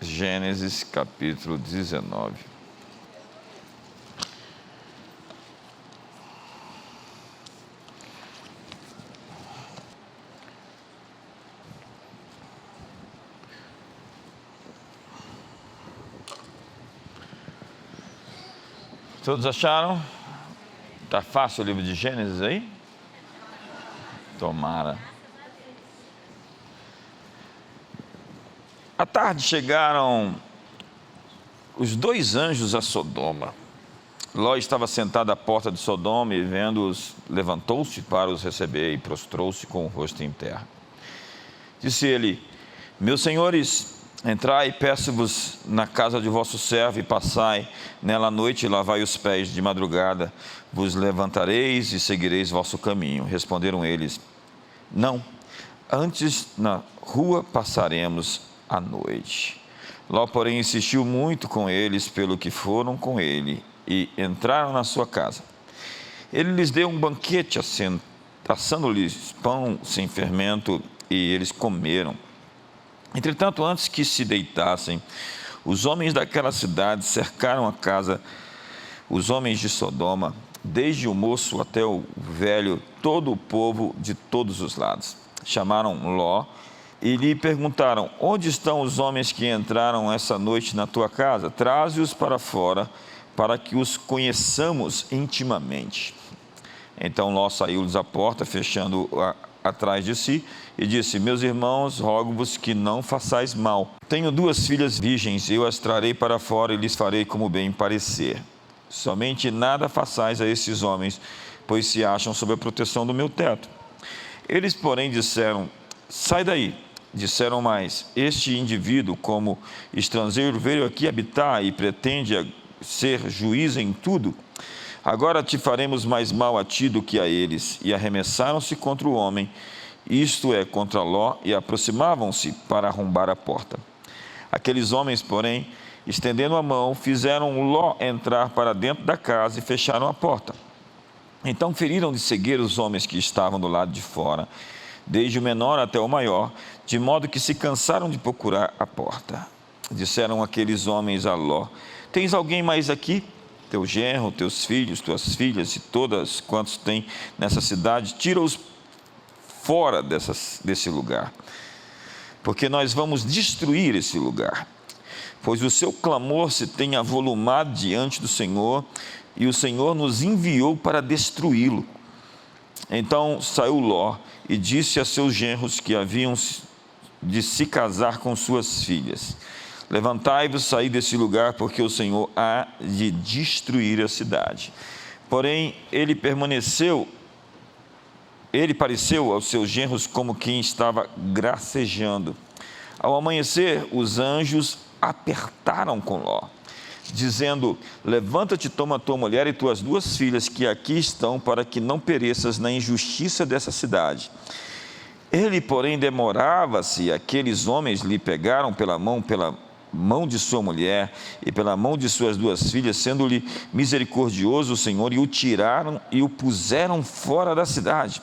Gênesis capítulo 19. Todos acharam? Tá fácil o livro de Gênesis aí? Tomara. À tarde chegaram os dois anjos a Sodoma. Ló estava sentado à porta de Sodoma e, vendo-os, levantou-se para os receber e prostrou-se com o rosto em terra. Disse ele: meus senhores, entrai, peço-vos, na casa de vosso servo e passai nela à noite e lavai os pés. De madrugada vos levantareis e seguireis vosso caminho. Responderam eles: não, antes na rua passaremos a noite. Ló, porém, insistiu muito com eles, pelo que foram com ele e entraram na sua casa. Ele lhes deu um banquete, assando-lhes pão sem fermento, e eles comeram. Entretanto, antes que se deitassem, os homens daquela cidade cercaram a casa, os homens de Sodoma, desde o moço até o velho, todo o povo de todos os lados. Chamaram Ló e lhe perguntaram: onde estão os homens que entraram essa noite na tua casa? Traze-os para fora, para que os conheçamos intimamente. Então Ló saiu-lhes à porta, fechando-a atrás de si, e disse: meus irmãos, rogo-vos que não façais mal. Tenho duas filhas virgens, eu as trarei para fora e lhes farei como bem parecer. Somente nada façais a esses homens, pois se acham sob a proteção do meu teto. Eles, porém, disseram: sai daí. Disseram mais: este indivíduo, como estrangeiro, veio aqui habitar e pretende ser juiz em tudo. Agora te faremos mais mal a ti do que a eles. E arremessaram-se contra o homem, isto é, contra Ló, e aproximavam-se para arrombar a porta. Aqueles homens, porém, estendendo a mão, fizeram Ló entrar para dentro da casa e fecharam a porta. Então feriram de cegueira os homens que estavam do lado de fora, desde o menor até o maior, de modo que se cansaram de procurar a porta. Disseram aqueles homens a Ló: tens alguém mais aqui? Teu genro, teus filhos, tuas filhas e todas quantos tem nessa cidade, tira-os fora desse lugar, porque nós vamos destruir esse lugar. Pois o seu clamor se tem avolumado diante do Senhor, e o Senhor nos enviou para destruí-lo. Então saiu Ló e disse a seus genros que haviam de se casar com suas filhas: levantai-vos, saí desse lugar, porque o Senhor há de destruir a cidade. Porém, ele pareceu aos seus genros como quem estava gracejando. Ao amanhecer, os anjos apertaram com Ló, dizendo: levanta-te, toma tua mulher e tuas duas filhas, que aqui estão, para que não pereças na injustiça dessa cidade. Ele, porém, demorava-se, e aqueles homens lhe pegaram pela mão de sua mulher e pela mão de suas duas filhas, sendo-lhe misericordioso o Senhor, e o tiraram e o puseram fora da cidade.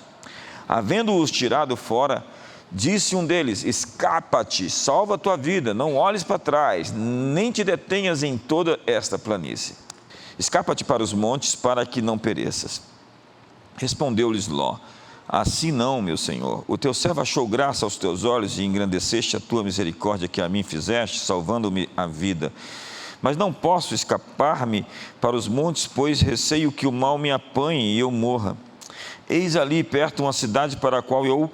Havendo-os tirado fora, disse um deles: escapa-te, salva a tua vida, não olhes para trás, nem te detenhas em toda esta planície. Escapa-te para os montes, para que não pereças. Respondeu-lhes Ló: assim não, meu senhor. O teu servo achou graça aos teus olhos, e engrandeceste a tua misericórdia que a mim fizeste, salvando-me a vida. Mas não posso escapar-me para os montes, pois receio que o mal me apanhe e eu morra. Eis ali perto uma cidade para a qual eu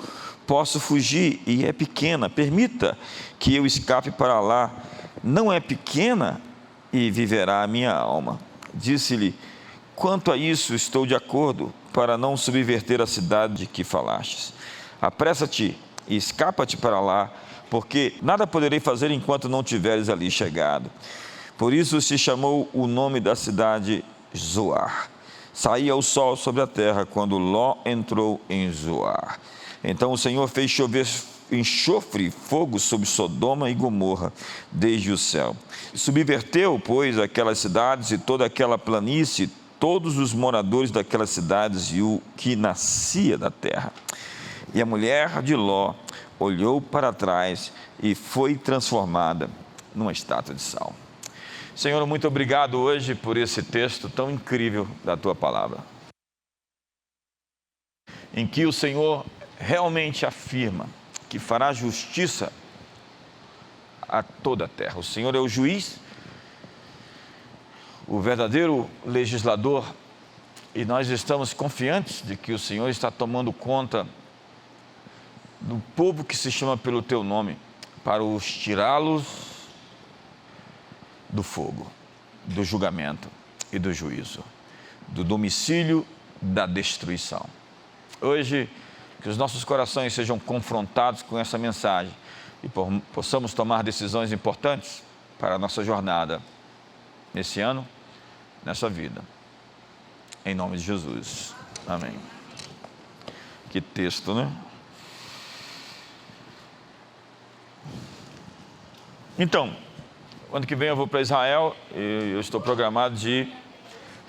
posso fugir, e é pequena. Permita que eu escape para lá. Não é pequena, e viverá a minha alma. Disse-lhe: quanto a isso, estou de acordo, para não subverter a cidade de que falastes. Apressa-te e escapa-te para lá, porque nada poderei fazer enquanto não tiveres ali chegado. Por isso se chamou o nome da cidade Zoar. Saía o sol sobre a terra quando Ló entrou em Zoar. Então o Senhor fez chover enxofre e fogo sobre Sodoma e Gomorra desde o céu. Subverteu, pois, aquelas cidades e toda aquela planície, todos os moradores daquelas cidades e o que nascia da terra. E a mulher de Ló olhou para trás e foi transformada, numa estátua de sal. Senhor, muito obrigado hoje por esse texto tão incrível da Tua Palavra, em que o Senhor realmente afirma que fará justiça a toda a terra. O Senhor é o juiz, o verdadeiro legislador, e nós estamos confiantes de que o Senhor está tomando conta do povo que se chama pelo Teu nome, para os tirá-los do fogo, do julgamento e do juízo, do domicílio da destruição. Hoje, que os nossos corações sejam confrontados com essa mensagem e possamos tomar decisões importantes para a nossa jornada nesse ano, nessa vida. Em nome de Jesus. Amém. Que texto, né? Então, ano que vem eu vou para Israel e eu estou programado de ir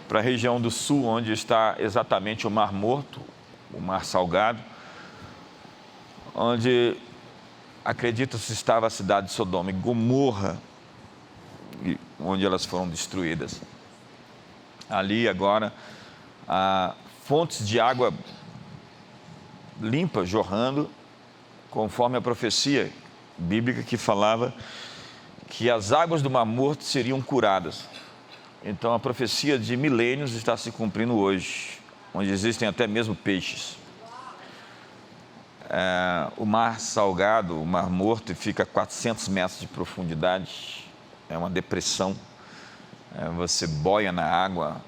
para a região do sul, onde está exatamente o Mar Morto, o Mar Salgado, onde acredita-se estava a cidade de Sodoma e Gomorra, onde elas foram destruídas. Ali agora há fontes de água limpa jorrando, conforme a profecia bíblica que falava que as águas do Mar Morto seriam curadas. Então a profecia de milênios está se cumprindo hoje, onde existem até mesmo peixes. O Mar Salgado, o Mar Morto, fica a 400 metros de profundidade, é uma depressão, você boia na água,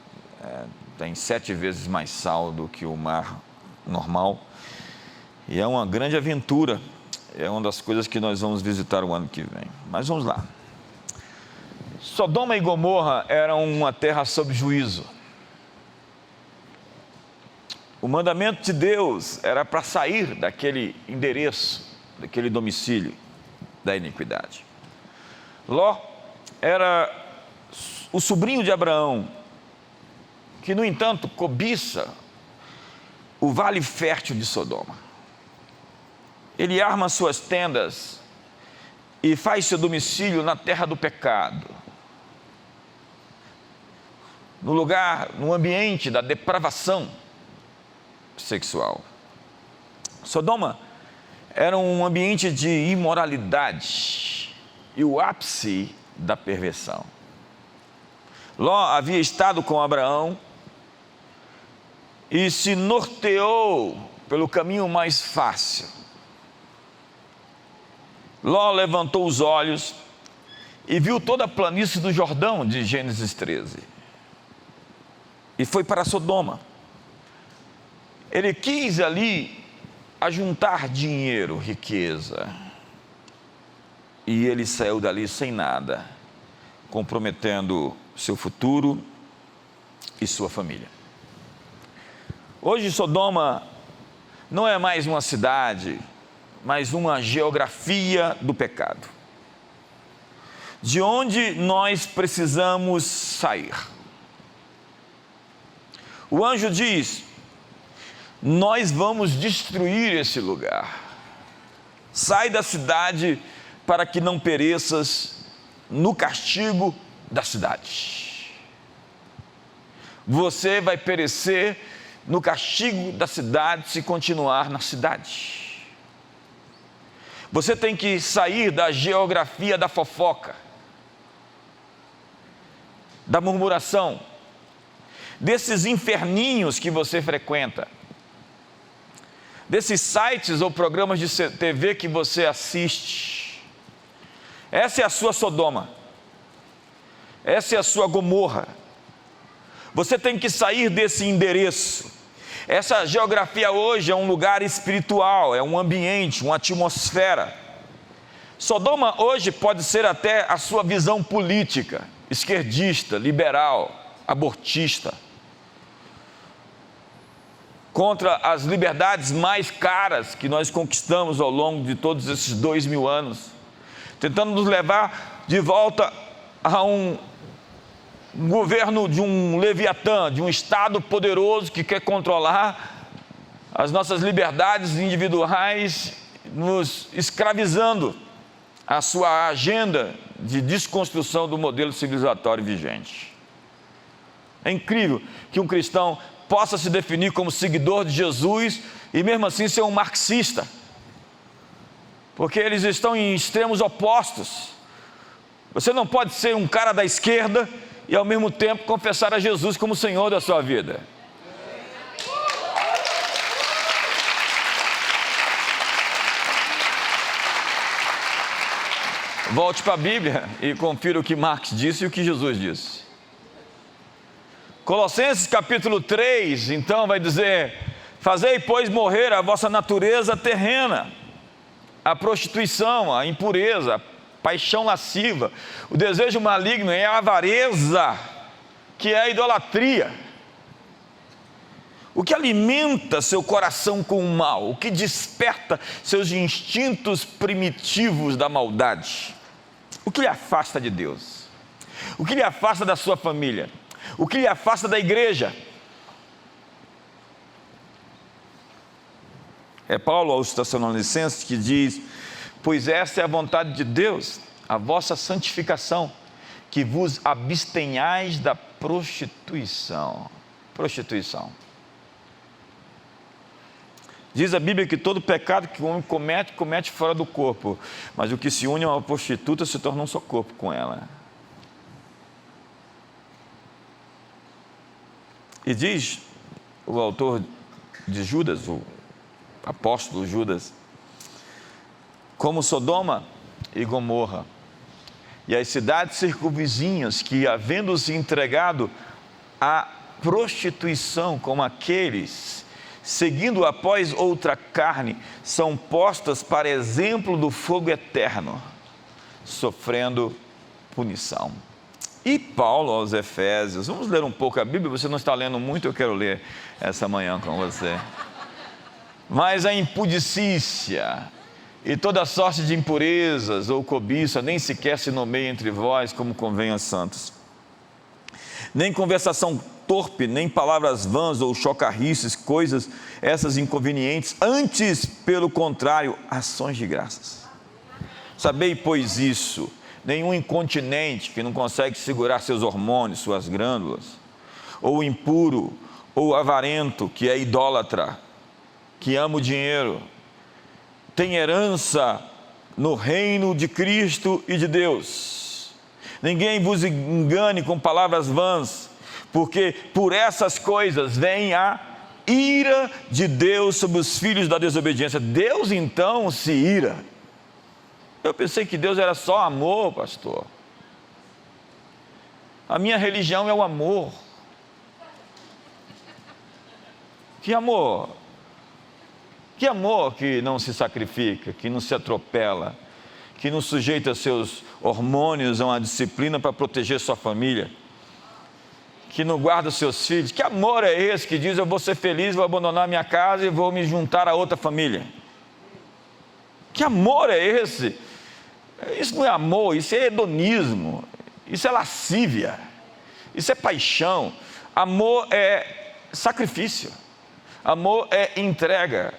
tem 7 vezes mais sal do que o mar normal, e é uma grande aventura, é uma das coisas que nós vamos visitar o ano que vem. Mas vamos lá. Sodoma e Gomorra eram uma terra sob juízo. O mandamento de Deus era para sair daquele endereço, daquele domicílio da iniquidade. Ló era o sobrinho de Abraão, que, no entanto, cobiça o vale fértil de Sodoma. Ele arma suas tendas e faz seu domicílio na terra do pecado, no lugar, no ambiente da depravação sexual. Sodoma era um ambiente de imoralidade e o ápice da perversão. Ló havia estado com Abraão e se norteou pelo caminho mais fácil. Ló levantou os olhos e viu toda a planície do Jordão, de Gênesis 13, e foi para Sodoma. Ele quis ali ajuntar dinheiro, riqueza, e ele saiu dali sem nada, comprometendo seu futuro e sua família. Hoje Sodoma não é mais uma cidade, mas uma geografia do pecado, de onde nós precisamos sair. O anjo diz: nós vamos destruir esse lugar. Sai da cidade para que não pereças no castigo da cidade. Você vai perecer no castigo da cidade se continuar na cidade. Você tem que sair da geografia da fofoca, da murmuração, desses inferninhos que você frequenta, desses sites ou programas de TV que você assiste. Essa é a sua Sodoma, essa é a sua Gomorra. Você tem que sair desse endereço. Essa geografia hoje é um lugar espiritual, é um ambiente, uma atmosfera. Sodoma hoje pode ser até a sua visão política, esquerdista, liberal, abortista, contra as liberdades mais caras que nós conquistamos ao longo de todos esses 2000 anos, tentando nos levar de volta a um governo de um Leviatã, de um Estado poderoso que quer controlar as nossas liberdades individuais, nos escravizando a sua agenda de desconstrução do modelo civilizatório vigente. É incrível que um cristão possa se definir como seguidor de Jesus e mesmo assim ser um marxista, porque eles estão em extremos opostos. Você não pode ser um cara da esquerda e ao mesmo tempo confessar a Jesus como Senhor da sua vida. Volte para a Bíblia e confira o que Marx disse e o que Jesus disse. Colossenses capítulo 3, então, vai dizer: fazei, pois, morrer a vossa natureza terrena, a prostituição, a impureza, a paixão lasciva, o desejo maligno e a avareza, que é a idolatria. O que alimenta seu coração com o mal, o que desperta seus instintos primitivos da maldade, o que lhe afasta de Deus, o que lhe afasta da sua família, o que lhe afasta da igreja. É Paulo aos Tessalonicenses que diz: pois essa é a vontade de Deus, a vossa santificação, que vos abstenhais da prostituição. Prostituição. Diz a Bíblia que todo pecado que o homem comete, comete fora do corpo, mas o que se une a uma prostituta se torna um só corpo com ela. E diz o autor de Judas, o apóstolo Judas, como Sodoma e Gomorra e as cidades circunvizinhas que, havendo-se entregado à prostituição como aqueles, seguindo após outra carne, são postas para exemplo do fogo eterno, sofrendo punição. E Paulo aos Efésios, vamos ler um pouco a Bíblia, você não está lendo muito, eu quero ler essa manhã com você. Mas a impudicícia e toda sorte de impurezas ou cobiça nem sequer se nomeia entre vós como convém aos santos. Nem conversação torpe, nem palavras vãs ou chocarrices, coisas essas inconvenientes, antes, pelo contrário, ações de graças. Sabei, pois, isso: nenhum incontinente que não consegue segurar seus hormônios, suas glândulas, ou impuro, ou avarento, que é idólatra, que ama o dinheiro, tem herança no reino de Cristo e de Deus. Ninguém vos engane com palavras vãs, porque por essas coisas vem a ira de Deus sobre os filhos da desobediência. Deus então se ira. Eu pensei que Deus era só amor, pastor. A minha religião é o amor. Que amor? Que amor que não se sacrifica, que não se atropela, que não sujeita seus hormônios a uma disciplina para proteger sua família, que não guarda os seus filhos. Que amor é esse que diz: eu vou ser feliz, vou abandonar minha casa e vou me juntar a outra família? Que amor é esse? Isso não é amor, isso é hedonismo, isso é lascívia, isso é paixão. Amor é sacrifício, amor é entrega,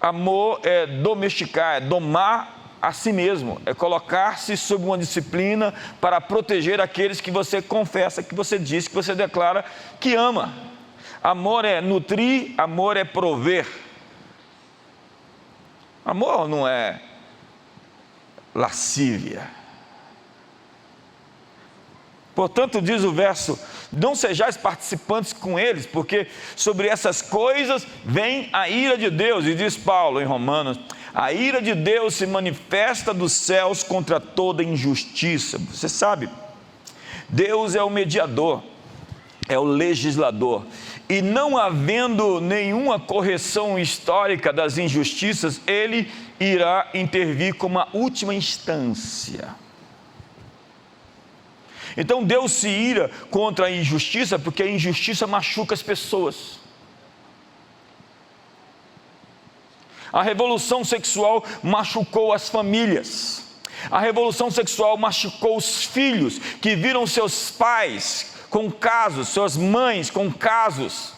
amor é domesticar, é domar a si mesmo, é colocar-se sob uma disciplina para proteger aqueles que você confessa, que você diz, que você declara que ama. Amor é nutrir, amor é prover. Amor não é lascívia. Portanto, diz o verso: não sejais participantes com eles, porque sobre essas coisas vem a ira de Deus. E diz Paulo em Romanos: a ira de Deus se manifesta dos céus contra toda injustiça. Você sabe, Deus é o mediador, é o legislador, e não havendo nenhuma correção histórica das injustiças, Ele irá intervir como a última instância. Então Deus se ira contra a injustiça, porque a injustiça machuca as pessoas. A revolução sexual machucou as famílias. A revolução sexual machucou os filhos, que viram seus pais com casos, suas mães com casos,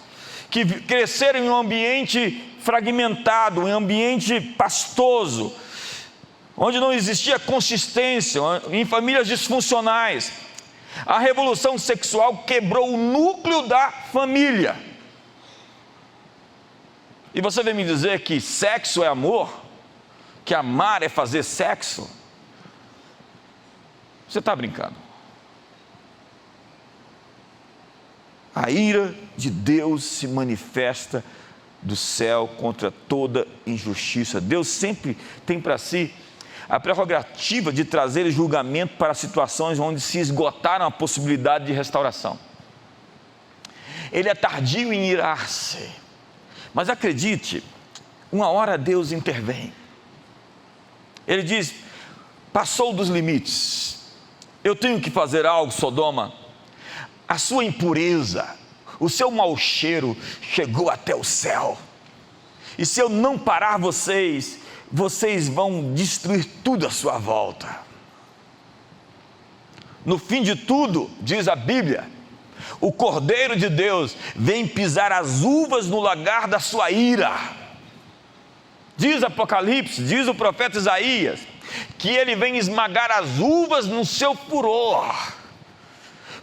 que cresceram em um ambiente fragmentado, em um ambiente pastoso, onde não existia consistência, em famílias disfuncionais. A revolução sexual quebrou o núcleo da família. E você vem me dizer que sexo é amor? Que amar é fazer sexo? Você está brincando. A ira de Deus se manifesta do céu contra toda injustiça. Deus sempre tem para si a prerrogativa de trazer julgamento para situações onde se esgotaram a possibilidade de restauração. Ele é tardio em irar-se, mas acredite, uma hora Deus intervém. Ele diz: passou dos limites, eu tenho que fazer algo, Sodoma. A sua impureza, o seu mau cheiro chegou até o céu, e se eu não parar vocês vão destruir tudo à sua volta. No fim de tudo, diz a Bíblia, o Cordeiro de Deus vem pisar as uvas no lagar da sua ira. Diz Apocalipse, diz o profeta Isaías, que ele vem esmagar as uvas no seu furor,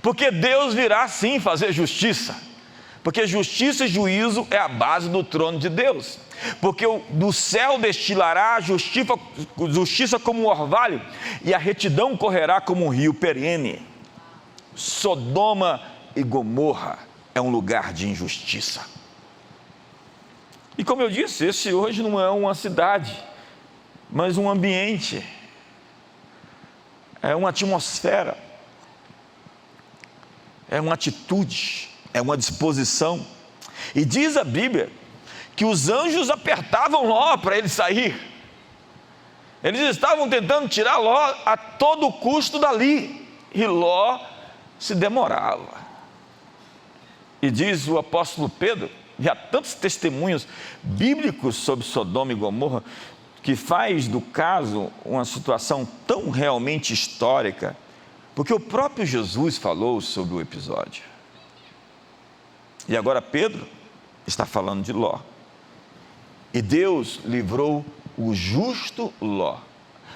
porque Deus virá sim fazer justiça, porque justiça e juízo é a base do trono de Deus, porque do céu destilará a justiça como um orvalho, e a retidão correrá como um rio perene. Sodoma e Gomorra é um lugar de injustiça. E como eu disse, esse hoje não é uma cidade, mas um ambiente, é uma atmosfera, é uma atitude, é uma disposição. E diz a Bíblia que os anjos apertavam Ló para ele sair. Eles estavam tentando tirar Ló a todo custo dali, e Ló se demorava. E diz o apóstolo Pedro, e há tantos testemunhos bíblicos sobre Sodoma e Gomorra, que faz do caso uma situação tão realmente histórica, porque o próprio Jesus falou sobre o episódio. E agora Pedro está falando de Ló. E Deus livrou o justo Ló,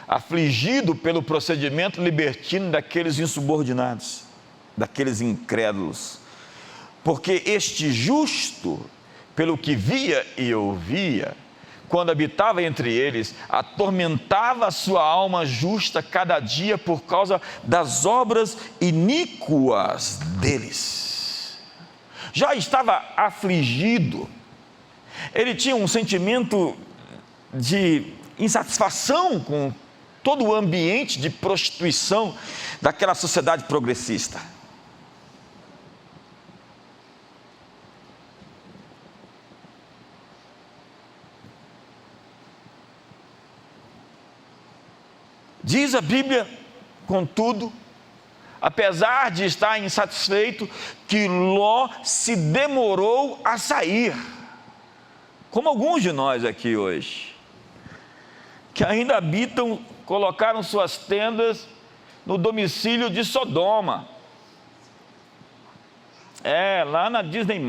afligido pelo procedimento libertino daqueles insubordinados, daqueles incrédulos. Porque este justo, pelo que via e ouvia, quando habitava entre eles, atormentava a sua alma justa cada dia por causa das obras iníquas deles. Já estava afligido, ele tinha um sentimento de insatisfação com todo o ambiente de prostituição daquela sociedade progressista. Diz a Bíblia, contudo, apesar de estar insatisfeito, que Ló se demorou a sair, como alguns de nós aqui hoje, que ainda habitam, colocaram suas tendas no domicílio de Sodoma, lá na Disney+.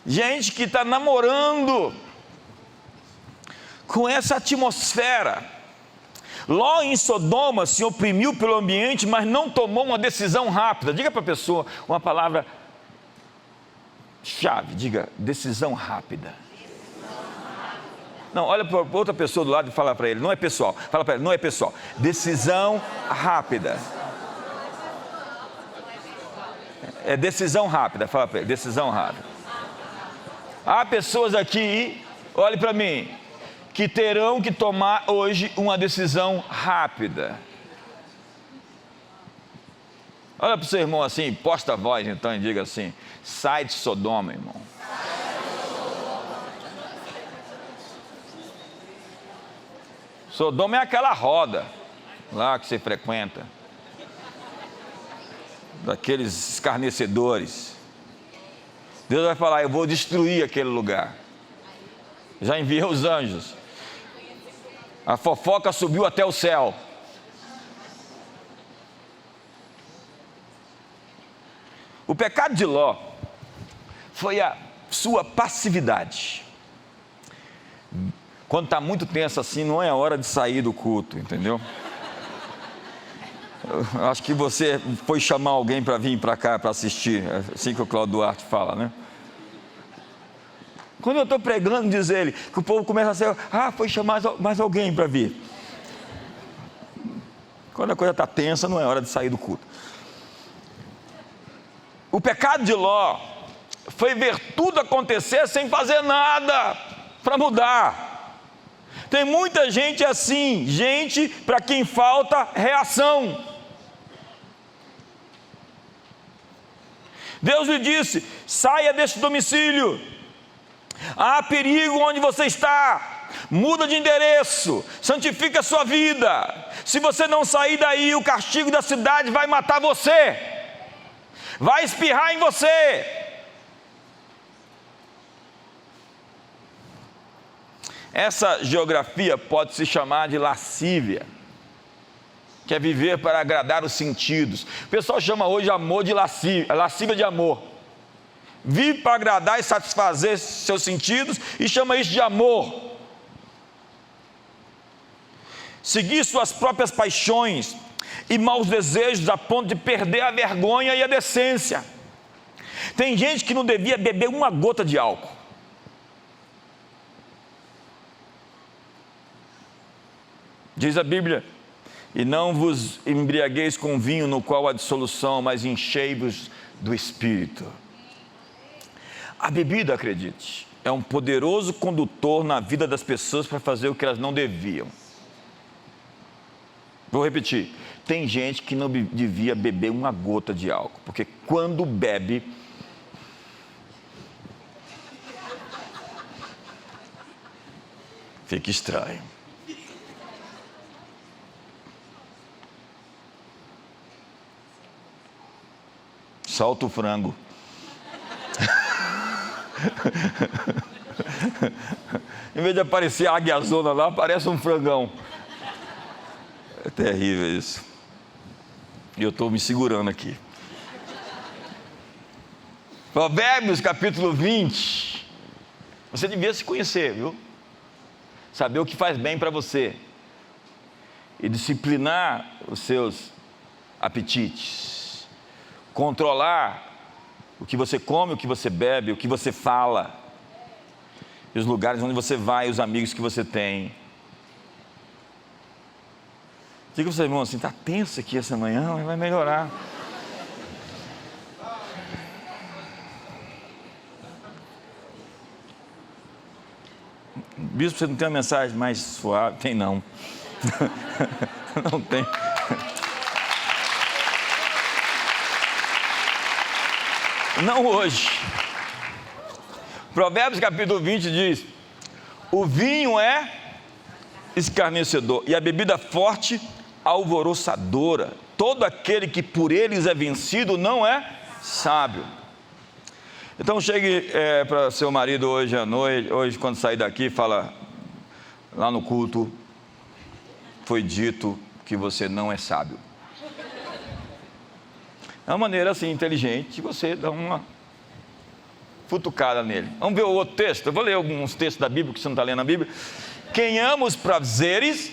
Gente que está namorando com essa atmosfera. Ló em Sodoma se oprimiu pelo ambiente, mas não tomou uma decisão rápida. Diga para a pessoa uma palavra chave, diga: decisão rápida. Não, olha para outra pessoa do lado e fala para ele: não é pessoal. Fala para ele: não é pessoal. Decisão rápida. É decisão rápida. Fala para ele: decisão rápida. Há pessoas aqui, olhe para mim, que terão que tomar hoje uma decisão rápida. Olha para o seu irmão assim, posta a voz então e diga assim: sai de Sodoma, irmão. Sodoma é aquela roda lá que você frequenta, daqueles escarnecedores. Deus vai falar: eu vou destruir aquele lugar. Já enviei os anjos. A fofoca subiu até o céu. O pecado de Ló foi a sua passividade. Quando está muito tenso assim, não é hora de sair do culto, entendeu? Eu acho que você foi chamar alguém para vir para cá para assistir, assim que o Cláudio Duarte fala, né? Quando eu estou pregando, diz ele, que o povo começa a ser, foi chamar mais alguém para vir. Quando a coisa está tensa, não é hora de sair do culto. O pecado de Ló foi ver tudo acontecer sem fazer nada para mudar. Tem muita gente assim, gente para quem falta reação. Deus lhe disse: saia desse domicílio, há perigo onde você está, muda de endereço, santifica a sua vida. Se você não sair daí, o castigo da cidade vai matar você, vai espirrar em você. Essa geografia pode se chamar de lascívia, que é viver para agradar os sentidos. O pessoal chama hoje amor de lascívia, lascívia de amor. Vive para agradar e satisfazer seus sentidos e chama isso de amor. Seguir suas próprias paixões e maus desejos a ponto de perder a vergonha e a decência. Tem gente que não devia beber uma gota de álcool. Diz a Bíblia: e não vos embriagueis com vinho no qual há dissolução, mas enchei-vos do Espírito. A bebida, acredite, é um poderoso condutor na vida das pessoas para fazer o que elas não deviam. Vou repetir, tem gente que não devia beber uma gota de álcool, porque quando bebe, fica estranho. Solta o frango. Em vez de aparecer a águiazona lá, aparece um frangão. É terrível isso. E eu estou me segurando aqui. Provérbios capítulo 20. Você devia se conhecer, viu? Saber o que faz bem para você. E disciplinar os seus apetites. Controlar o que você come, o que você bebe, o que você fala, e os lugares onde você vai, os amigos que você tem. Diga para o seu irmão assim: está tenso aqui essa manhã, mas vai melhorar. Bispo, você não tem uma mensagem mais suave? Tem não. Não tem. Não hoje. Provérbios capítulo 20 diz: o vinho é escarnecedor e a bebida forte alvoroçadora. Todo aquele que por eles é vencido não é sábio. Então chegue para seu marido hoje à noite, hoje quando sair daqui, fala: lá no culto foi dito que você não é sábio. É uma maneira assim inteligente de você dar uma futucada nele. Vamos ver o outro texto. Eu vou ler alguns textos da Bíblia que você não está lendo na Bíblia. Quem ama os prazeres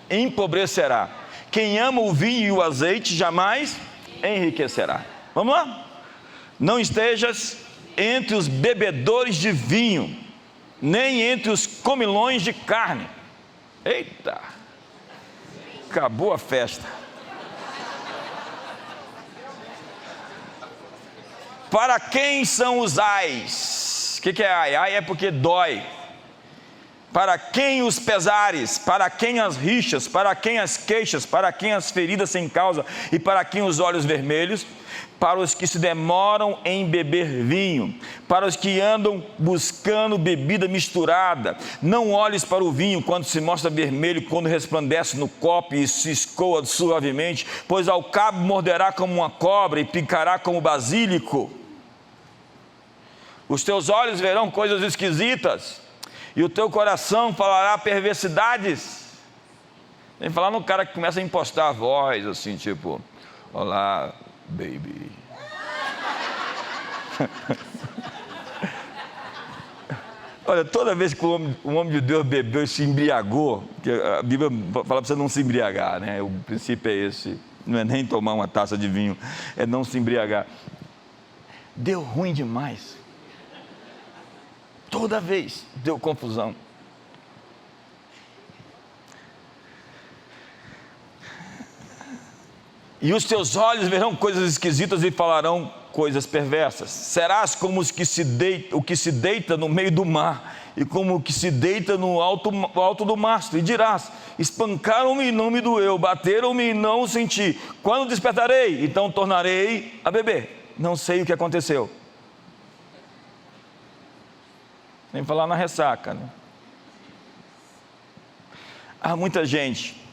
empobrecerá. Quem ama o vinho e o azeite jamais enriquecerá. Vamos lá? Não estejas entre os bebedores de vinho, nem entre os comilões de carne. Eita! Acabou a festa. Para quem são os ais? O que é ai? Ai é porque dói. Para quem os pesares? Para quem as rixas? Para quem as queixas? Para quem as feridas sem causa? E para quem os olhos vermelhos? Para os que se demoram em beber vinho, para os que andam buscando bebida misturada. Não olhes para o vinho quando se mostra vermelho, quando resplandece no copo e se escoa suavemente, pois ao cabo morderá como uma cobra e picará como basílico. Os teus olhos verão coisas esquisitas e o teu coração falará perversidades. Tem que falar no cara que começa a impostar a voz assim, tipo: olá, baby. Olha, toda vez que um homem de Deus bebeu e se embriagou, que a Bíblia fala para você não se embriagar, né? O princípio é esse, não é nem tomar uma taça de vinho, é não se embriagar. Deu ruim demais. Toda vez deu confusão. E os teus olhos verão coisas esquisitas e falarão coisas perversas. Serás como o que se deita no meio do mar, e como o que se deita no alto do mastro, e dirás: espancaram-me e não me doeu, bateram-me e não o senti. Quando despertarei, então tornarei a beber. Não sei o que aconteceu. Nem falar na ressaca, né? Há muita gente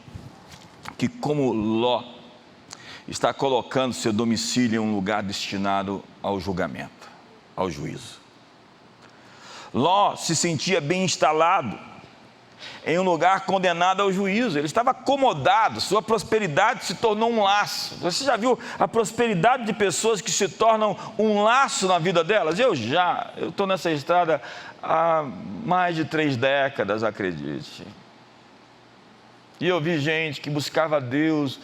que, como Ló, está colocando seu domicílio em um lugar destinado ao julgamento, ao juízo. Ló se sentia bem instalado em um lugar condenado ao juízo. Ele estava acomodado, sua prosperidade se tornou um laço. Você já viu a prosperidade de pessoas que se tornam um laço na vida delas? Eu estou nessa estrada há mais de 3 décadas, acredite. E eu vi gente que buscava a Deus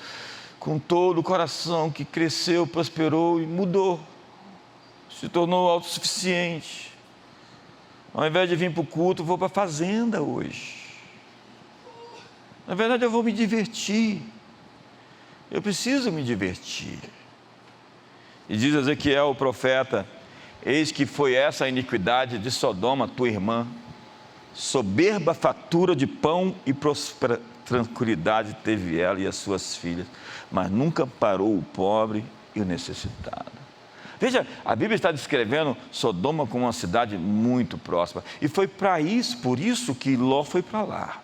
com todo o coração, que cresceu, prosperou e mudou, se tornou autossuficiente. Ao invés de vir para o culto, vou para a fazenda hoje. Na verdade, eu vou me divertir. Eu preciso me divertir. E diz Ezequiel, o profeta: eis que foi essa a iniquidade de Sodoma, tua irmã, soberba fatura de pão e tranquilidade teve ela e as suas filhas, mas nunca parou o pobre e o necessitado. Veja, a Bíblia está descrevendo Sodoma como uma cidade muito próxima, e foi por isso que Ló foi para lá.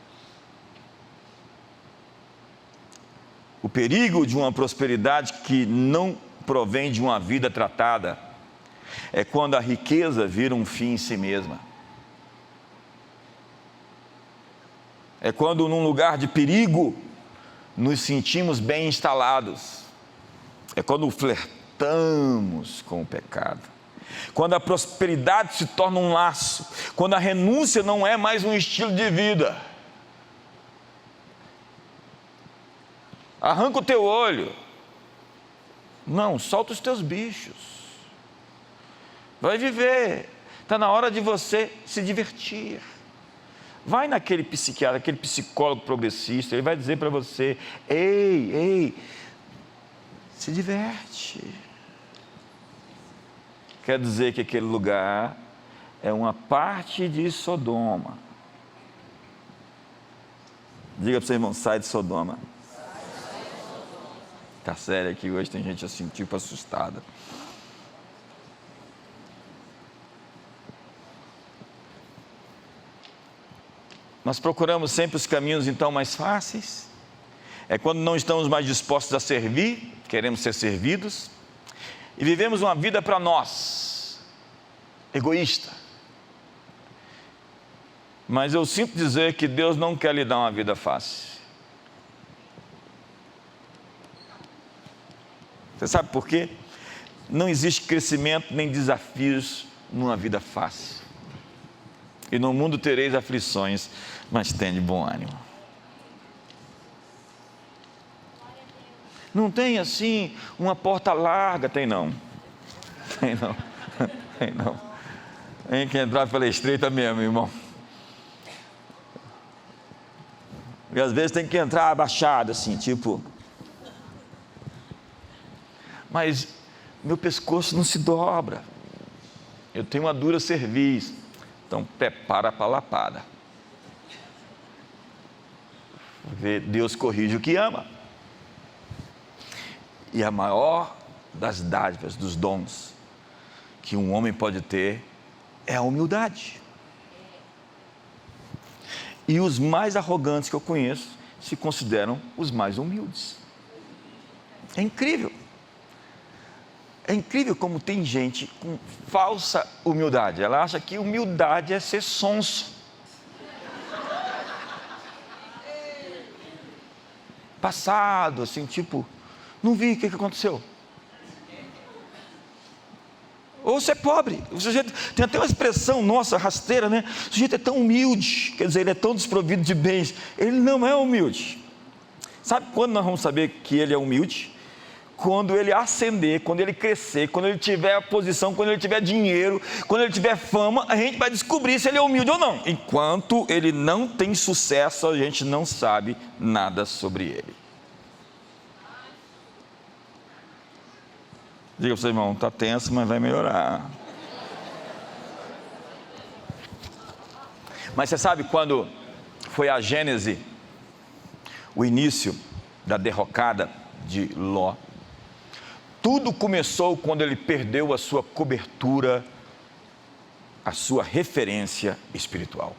O perigo de uma prosperidade que não provém de uma vida tratada é quando a riqueza vira um fim em si mesma. É quando, num lugar de perigo, nos sentimos bem instalados. É quando flertamos com o pecado. Quando a prosperidade se torna um laço. Quando a renúncia não é mais um estilo de vida. Arranca o teu olho. Não, solta os teus bichos. Vai viver. Está na hora de você se divertir. Vai naquele psiquiatra, aquele psicólogo progressista, ele vai dizer para você: ei, se diverte. Quer dizer que aquele lugar é uma parte de Sodoma. Diga para o seu irmão: sai de Sodoma. Está sério aqui hoje, tem gente assim, tipo assustada. Nós procuramos sempre os caminhos então mais fáceis. É quando não estamos mais dispostos a servir, queremos ser servidos, e vivemos uma vida para nós, egoísta. Mas eu sinto dizer que Deus não quer lhe dar uma vida fácil. Você sabe por quê? Não existe crescimento nem desafios numa vida fácil. E no mundo tereis aflições, mas tende bom ânimo. Não tem assim uma porta larga? Tem não. Tem não. Tem não. Tem que entrar pela estreita mesmo, irmão. E às vezes tem que entrar abaixado assim, tipo. Mas meu pescoço não se dobra. Eu tenho uma dura cerviz. Então prepara para a lapada. Deus corrige o que ama. E a maior das dádivas, dos dons que um homem pode ter é a humildade. E os mais arrogantes que eu conheço se consideram os mais humildes. É incrível. É incrível como tem gente com falsa humildade. Ela acha que humildade é ser sonso. Passado, assim, tipo, não vi o que aconteceu. ou você é pobre. O sujeito tem até uma expressão nossa, rasteira, né? O sujeito é tão humilde, quer dizer, ele é tão desprovido de bens. Ele não é humilde. Sabe quando nós vamos saber que ele é humilde? Quando ele ascender, quando ele crescer, quando ele tiver posição, quando ele tiver dinheiro, quando ele tiver fama, a gente vai descobrir se ele é humilde ou não. Enquanto ele não tem sucesso, a gente não sabe nada sobre ele. Diga para o seu irmão, está tenso, mas vai melhorar. Mas você sabe quando foi a Gênese, o início da derrocada de Ló? Tudo começou quando ele perdeu a sua cobertura, a sua referência espiritual.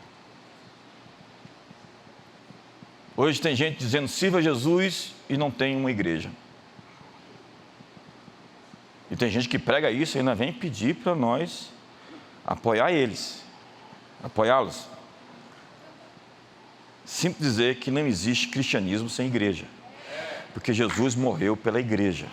Hoje tem gente dizendo, sirva Jesus, e não tem uma igreja. E tem gente que prega isso e ainda vem pedir para nós apoiar eles, apoiá-los. Sinto dizer que não existe cristianismo sem igreja, porque Jesus morreu pela igreja.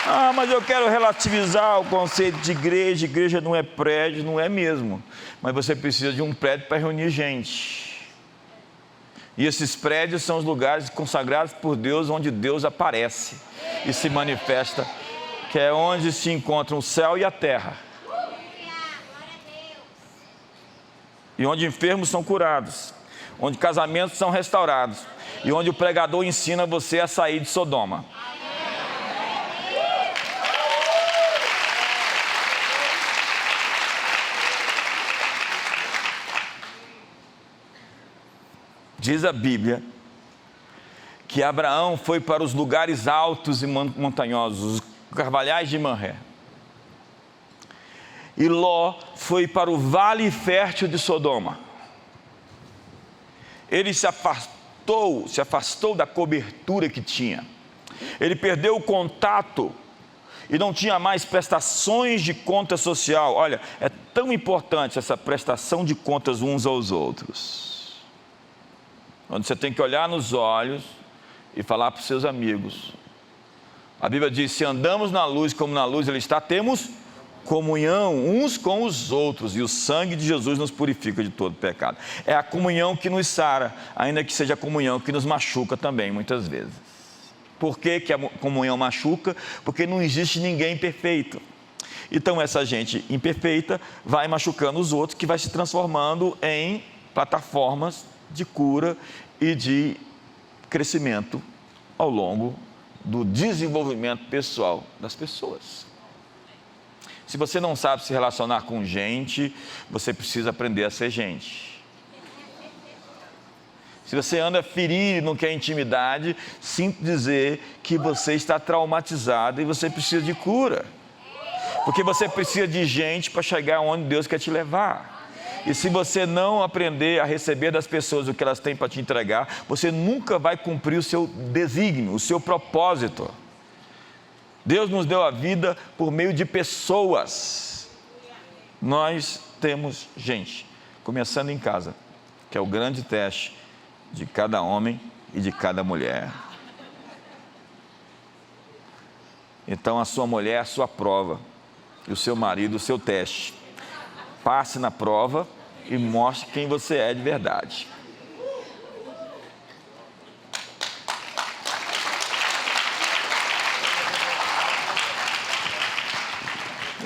Ah, mas eu quero relativizar o conceito de igreja. Igreja não é prédio, não é mesmo. Mas você precisa de um prédio para reunir gente. E esses prédios são os lugares consagrados por Deus, onde Deus aparece e se manifesta, que é onde se encontram o céu e a terra. E onde enfermos são curados, onde casamentos são restaurados, e onde o pregador ensina você a sair de Sodoma. Diz a Bíblia que Abraão foi para os lugares altos e montanhosos, os carvalhais de Manré. E Ló foi para o vale fértil de Sodoma. Ele se afastou da cobertura que tinha. Ele perdeu o contato e não tinha mais prestações de conta social. Olha, é tão importante essa prestação de contas uns aos outros. Onde você tem que olhar nos olhos e falar para os seus amigos. A Bíblia diz, se andamos na luz como na luz Ele está, temos comunhão uns com os outros, e o sangue de Jesus nos purifica de todo pecado. É a comunhão que nos sara, ainda que seja a comunhão que nos machuca também, muitas vezes. Por que que a comunhão machuca? Porque não existe ninguém perfeito. Então essa gente imperfeita vai machucando os outros, que vai se transformando em plataformas de cura e de crescimento ao longo do desenvolvimento pessoal das pessoas. Se você não sabe se relacionar com gente, você precisa aprender a ser gente. Se você anda ferido e não quer intimidade, sinto dizer que você está traumatizado e você precisa de cura. Porque você precisa de gente para chegar onde Deus quer te levar. E se você não aprender a receber das pessoas o que elas têm para te entregar, você nunca vai cumprir o seu desígnio, o seu propósito. Deus nos deu a vida por meio de pessoas. Nós temos gente, começando em casa, que é o grande teste de cada homem e de cada mulher. Então a sua mulher é a sua prova, e o seu marido o seu teste. Passe na prova e mostre quem você é de verdade.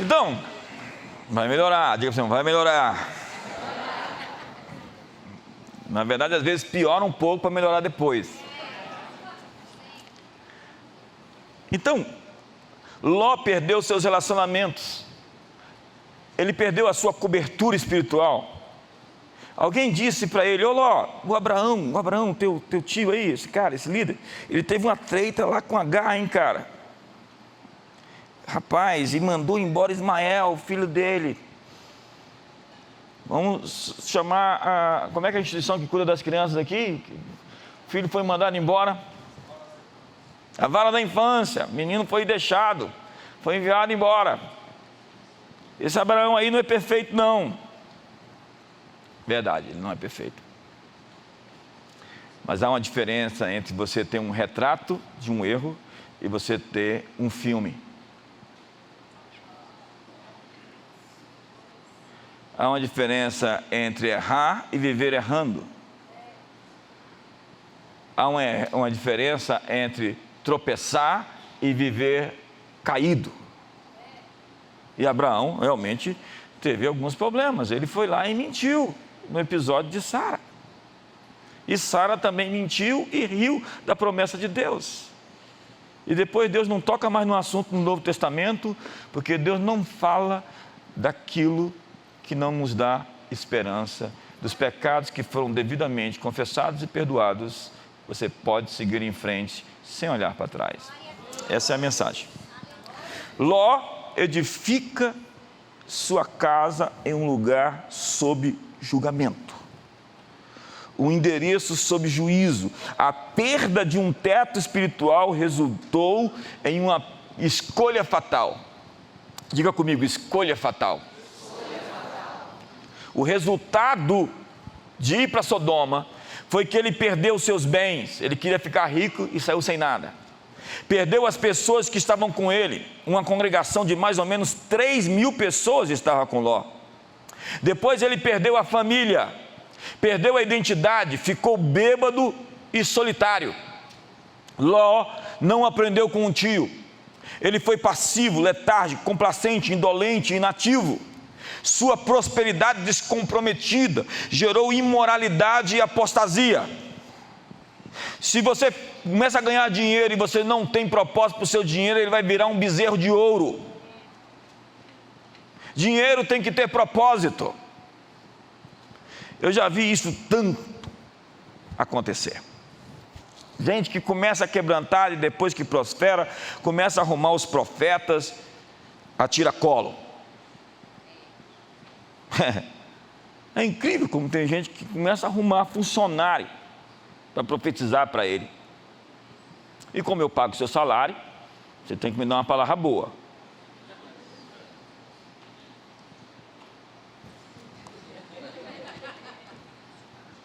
Então, vai melhorar, diga para você, vai melhorar. Na verdade, às vezes piora um pouco para melhorar depois. Então, Ló perdeu seus relacionamentos. Ele perdeu a sua cobertura espiritual. Alguém disse para ele, ô Ló, o Abraão, teu tio aí, esse cara, esse líder, ele teve uma treta lá com H, hein, cara? Rapaz, e mandou embora Ismael, filho dele. Vamos chamar como é que é a instituição que cuida das crianças aqui? O filho foi mandado embora. A vara da infância, o menino foi deixado, foi enviado embora. Esse Abraão aí não é perfeito, não. Verdade, ele não é perfeito. Mas há uma diferença entre você ter um retrato de um erro e você ter um filme. Há uma diferença entre errar e viver errando. Há uma diferença entre tropeçar e viver caído. E Abraão realmente teve alguns problemas. Ele foi lá e mentiu no episódio de Sara. E Sara também mentiu e riu da promessa de Deus. E depois Deus não toca mais no assunto no Novo Testamento, porque Deus não fala daquilo que não nos dá esperança, dos pecados que foram devidamente confessados e perdoados. Você pode seguir em frente sem olhar para trás. Essa é a mensagem. Ló edifica sua casa em um lugar sob julgamento. O endereço sob juízo. A perda de um teto espiritual resultou em uma escolha fatal. Diga comigo, escolha fatal. O resultado de ir para Sodoma foi que ele perdeu seus bens. Ele queria ficar rico e saiu sem nada. Perdeu as pessoas que estavam com ele. Uma congregação de mais ou menos 3.000 pessoas estava com Ló. Depois ele perdeu a família, perdeu a identidade, ficou bêbado e solitário. Ló não aprendeu com um tio. Ele foi passivo, letárgico, complacente, indolente, inativo. Sua prosperidade descomprometida gerou imoralidade e apostasia. Se você começa a ganhar dinheiro e você não tem propósito para o seu dinheiro, ele vai virar um bezerro de ouro. Dinheiro tem que ter propósito. Eu já vi isso tanto acontecer. Gente que começa a quebrantar e depois que prospera, começa a arrumar os profetas a tiracolo. É incrível como tem gente que começa a arrumar funcionário para profetizar para ele. E como eu pago o seu salário, você tem que me dar uma palavra boa.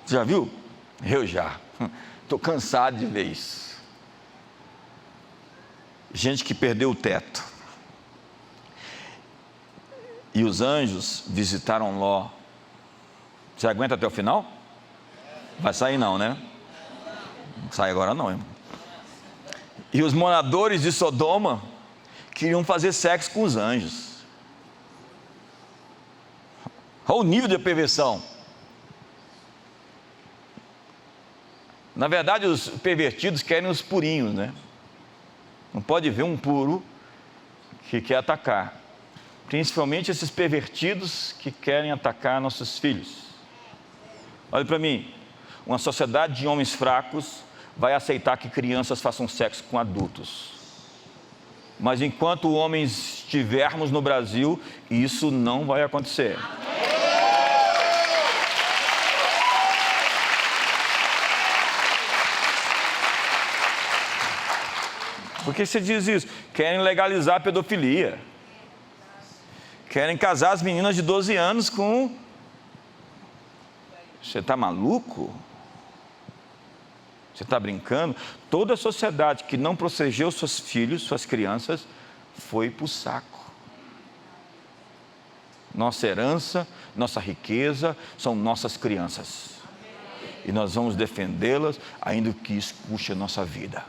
Já viu? Eu já. Estou cansado de ver isso. Gente que perdeu o teto. E os anjos visitaram Ló. Você aguenta até o final? Vai sair não, né? Não sai agora não, irmão. E os moradores de Sodoma queriam fazer sexo com os anjos. Olha o nível de perversão. Na verdade, os pervertidos querem os purinhos, né? Não pode ver um puro que quer atacar. Principalmente esses pervertidos que querem atacar nossos filhos. Olha para mim, uma sociedade de homens fracos vai aceitar que crianças façam sexo com adultos. Mas enquanto homens estivermos no Brasil, isso não vai acontecer. Por que você diz isso? Querem legalizar a pedofilia. Querem casar as meninas de 12 anos com... Você está maluco? Você está brincando? Toda a sociedade que não protegeu seus filhos, suas crianças, foi para o saco. Nossa herança, nossa riqueza, são nossas crianças. E nós vamos defendê-las, ainda que isso custe a nossa vida.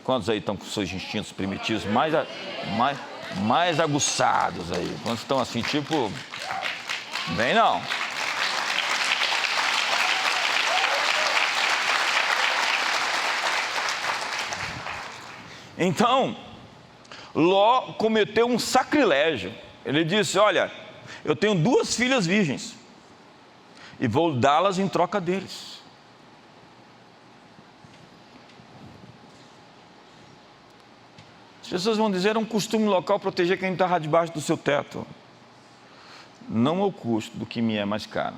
Quantos aí estão com seus instintos primitivos mais aguçados aí? Quantos estão assim, tipo... Bem não. Então, Ló cometeu um sacrilégio. Ele disse, olha, eu tenho 2 filhas virgens e vou dá-las em troca deles. As pessoas vão dizer, é um costume local proteger quem está debaixo do seu teto. Não ao custo do que me é mais caro.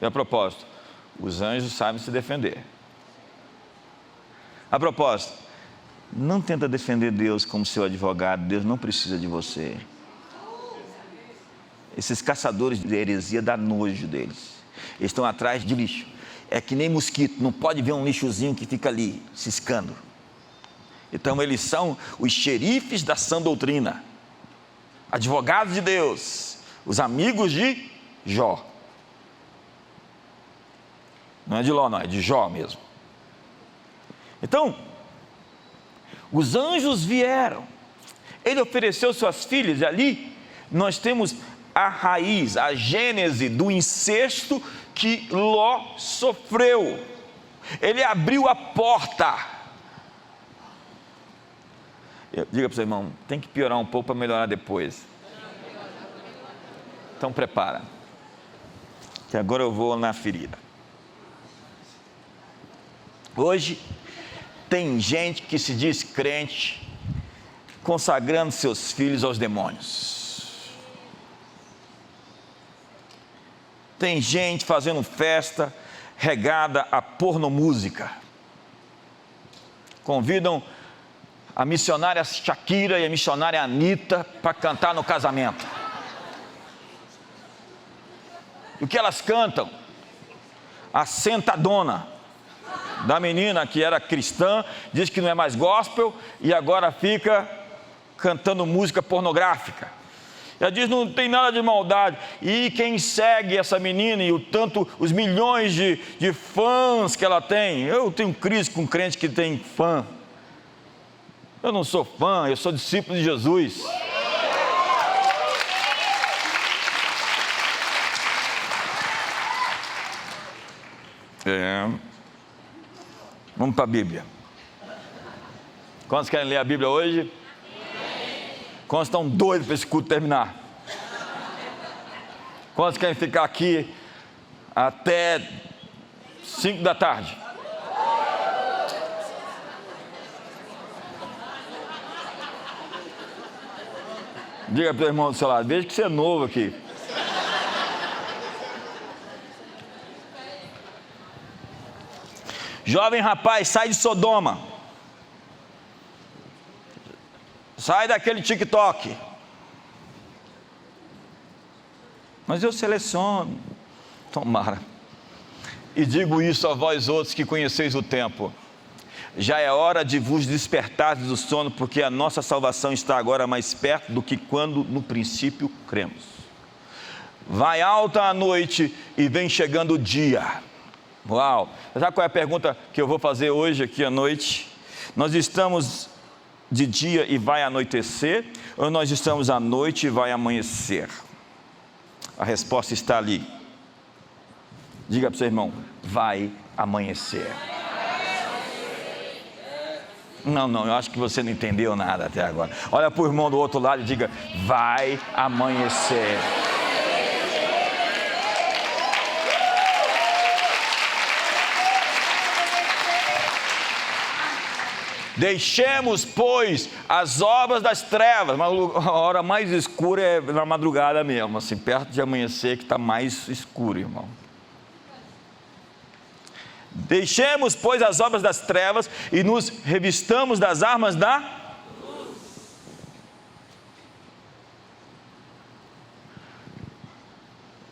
E a propósito, os anjos sabem se defender. A propósito, não tenta defender Deus como seu advogado, Deus não precisa de você. Esses caçadores de heresia dá nojo deles. Eles estão atrás de lixo. é que nem mosquito, não pode ver um lixozinho que fica ali, ciscando. Então eles são os xerifes da sã doutrina, advogados de Deus, os amigos de Jó. Não é de Ló, não, é de Jó mesmo. Então, os anjos vieram, ele ofereceu suas filhas, e ali nós temos a raiz, a gênese do incesto que Ló sofreu. Ele abriu a porta. Diga para o seu irmão, tem que piorar um pouco para melhorar depois. Então prepara, que agora eu vou na ferida. Hoje tem gente que se diz crente, consagrando seus filhos aos demônios. Tem gente fazendo festa regada a pornomúsica. Convidam a missionária Shakira e a missionária Anitta para cantar no casamento. E o que elas cantam? A sentadona da menina que era cristã, diz que não é mais gospel e agora fica cantando música pornográfica. Ela diz, não tem nada de maldade. E quem segue essa menina e os milhões de fãs que ela tem, eu tenho crise com crente que tem fã. Eu não sou fã, eu sou discípulo de Jesus. Vamos para a Bíblia. Quantos querem ler a Bíblia hoje? Quantos estão doidos para esse culto terminar? Quantos querem ficar aqui até 5 da tarde? Diga para o irmão do seu lado, veja que você é novo aqui. Jovem rapaz, sai de Sodoma. Sai daquele TikTok. Mas eu seleciono. Tomara. E digo isso a vós outros que conheceis o tempo. Já é hora de vos despertardes do sono, porque a nossa salvação está agora mais perto do que quando no princípio cremos. Vai alta a noite e vem chegando o dia. Uau! Sabe qual é a pergunta que eu vou fazer hoje aqui à noite? Nós estamos de dia e vai anoitecer, ou nós estamos à noite e vai amanhecer? A resposta está ali. Diga para o seu irmão, vai amanhecer. Não, eu acho que você não entendeu nada até agora. Olha para o irmão do outro lado e diga, vai amanhecer. Deixemos, pois, as obras das trevas, mas a hora mais escura é na madrugada mesmo, assim, perto de amanhecer que está mais escuro, irmão. Deixemos, pois, as obras das trevas e nos revistamos das armas da luz.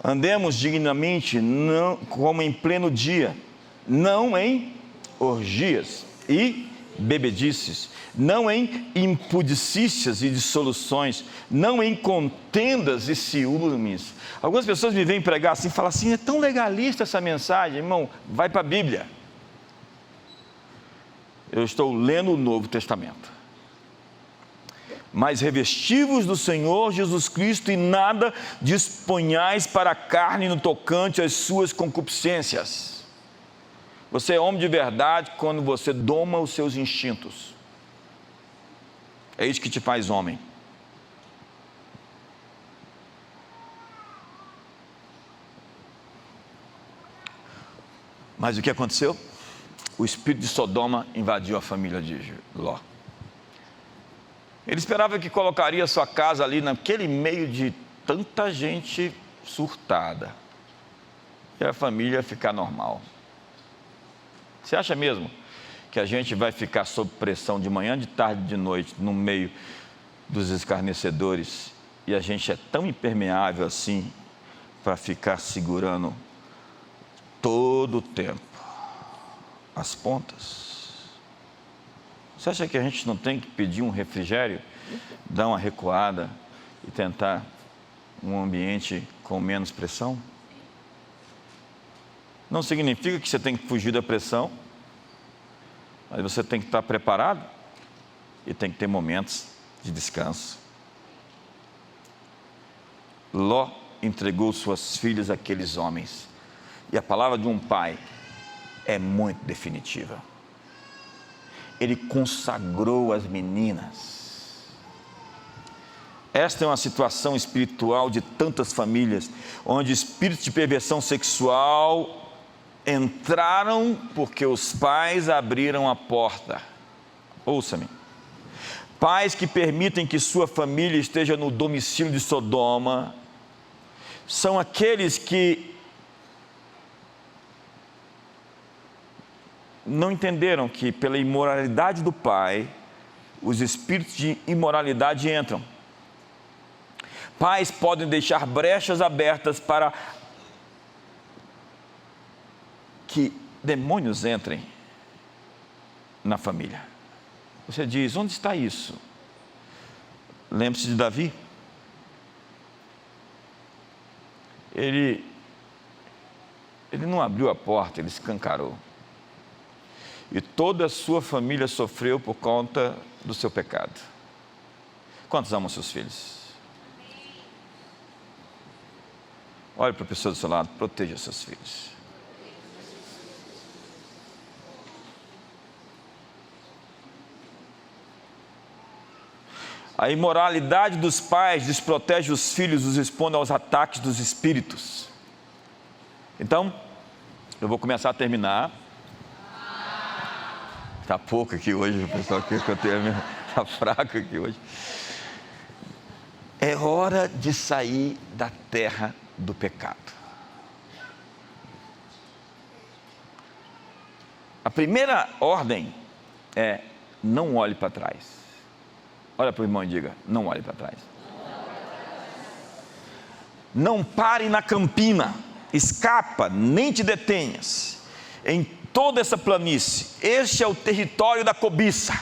Andemos dignamente, não como em pleno dia, não em orgias e bebedices, não em impudicícias e dissoluções, não em contendas e ciúmes. Algumas pessoas me vêm pregar assim, falam assim, é tão legalista essa mensagem. Irmão, vai para a Bíblia. Eu estou lendo o Novo Testamento. Mas revestivos do Senhor Jesus Cristo e nada disponhais para a carne no tocante às suas concupiscências. Você é homem de verdade quando você doma os seus instintos. É isso que te faz homem. Mas o que aconteceu? O espírito de Sodoma invadiu a família de Ló. Ele esperava que colocaria sua casa ali naquele meio de tanta gente surtada. E a família ia ficar normal. Você acha mesmo que a gente vai ficar sob pressão de manhã, de tarde, de noite, no meio dos escarnecedores, e a gente é tão impermeável assim para ficar segurando todo o tempo. As pontas. Você acha que a gente não tem que pedir um refrigério, dar uma recuada e tentar um ambiente com menos pressão? Não significa que você tem que fugir da pressão, mas você tem que estar preparado e tem que ter momentos de descanso. Ló entregou suas filhas àqueles homens. E a palavra de um pai é muito definitiva. Ele consagrou as meninas. Esta é uma situação espiritual de tantas famílias, onde espíritos de perversão sexual entraram porque os pais abriram a porta. Ouça-me. Pais que permitem que sua família esteja no domicílio de Sodoma, são aqueles que não entenderam que pela imoralidade do pai, os espíritos de imoralidade entram. Pais podem deixar brechas abertas para que demônios entrem na família. Você diz, onde está isso? Lembre-se de Davi. Ele não abriu a porta, ele escancarou. E toda a sua família sofreu por conta do seu pecado. Quantos amam seus filhos? Olhe para a pessoa do seu lado, proteja seus filhos. A imoralidade dos pais desprotege os filhos, os expõe aos ataques dos espíritos. Então, eu vou começar a terminar. Está pouco aqui hoje, o pessoal que eu tenho está fraco aqui hoje. É hora de sair da terra do pecado. A primeira ordem é: não olhe para trás. Olha para o irmão e diga: não olhe para trás. Não pare na campina, escapa, nem te detenhas. Em toda essa planície, este é o território da cobiça.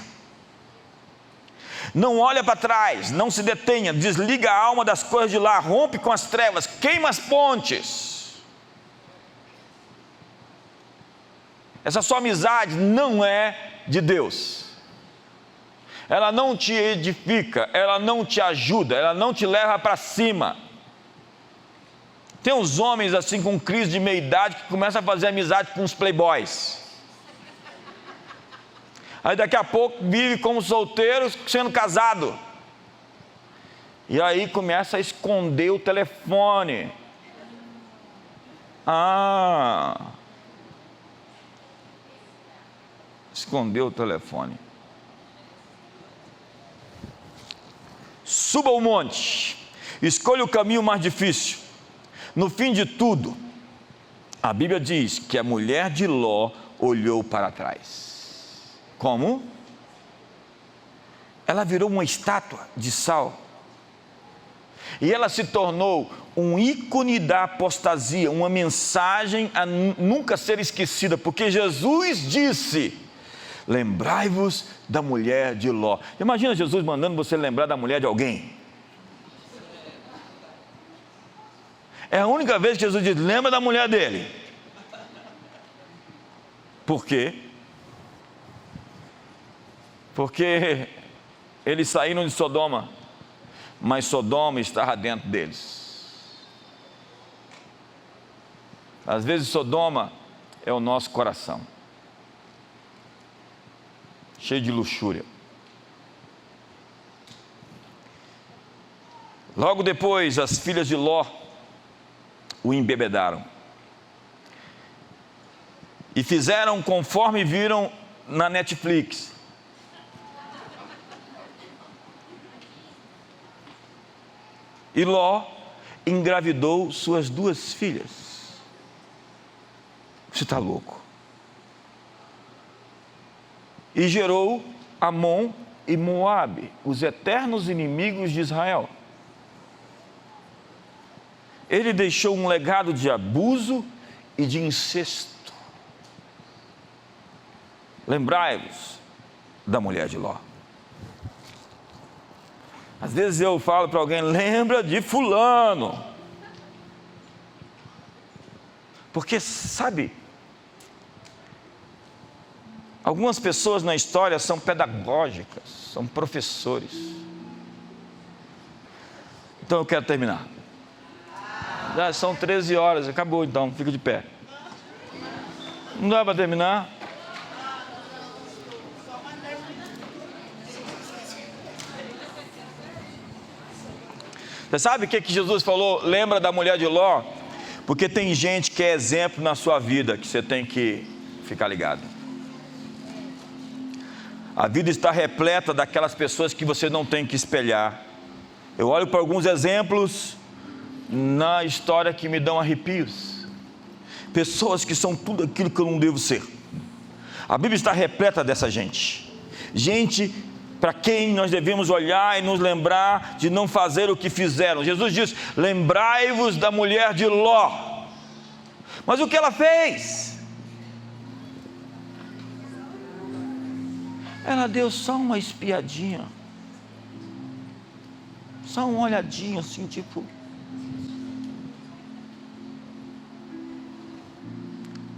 Não olha para trás, não se detenha, desliga a alma das coisas de lá, rompe com as trevas, queima as pontes. Essa sua amizade não é de Deus. Ela não te edifica, ela não te ajuda, ela não te leva para cima. Tem uns homens assim com crise de meia-idade que começam a fazer amizade com os playboys. Aí daqui a pouco vive como solteiros sendo casado. E aí começa a esconder o telefone. Escondeu o telefone. Suba o monte, escolha o caminho mais difícil. No fim de tudo, a Bíblia diz que a mulher de Ló olhou para trás. Como? Ela virou uma estátua de sal. E ela se tornou um ícone da apostasia, uma mensagem a nunca ser esquecida, porque Jesus disse: lembrai-vos da mulher de Ló. Imagina Jesus mandando você lembrar da mulher de alguém. É a única vez que Jesus diz: lembra da mulher dele. Por quê? Porque eles saíram de Sodoma, mas Sodoma estava dentro deles. Às vezes Sodoma é o nosso coração, cheio de luxúria. Logo depois, as filhas de Ló o embebedaram e fizeram conforme viram na Netflix. E Ló engravidou suas 2 filhas. Você está louco? E gerou Amon e Moabe, os eternos inimigos de Israel. Ele deixou um legado de abuso e de incesto. Lembrai-vos da mulher de Ló. Às vezes eu falo para alguém, lembra de fulano. Porque, sabe, algumas pessoas na história são pedagógicas, são professores. Então eu quero terminar. Já são 13 horas, acabou então, fica de pé. Não dá para terminar? Você sabe o que Jesus falou? Lembra da mulher de Ló? Porque tem gente que é exemplo na sua vida, que você tem que ficar ligado. A vida está repleta daquelas pessoas que você não tem que espelhar. Eu olho para alguns exemplos na história que me dão arrepios. Pessoas que são tudo aquilo que eu não devo ser. A Bíblia está repleta dessa gente. Gente para quem nós devemos olhar e nos lembrar de não fazer o que fizeram. Jesus diz, lembrai-vos da mulher de Ló. Mas o que ela fez? Ela deu só uma espiadinha. Só uma olhadinha assim, tipo...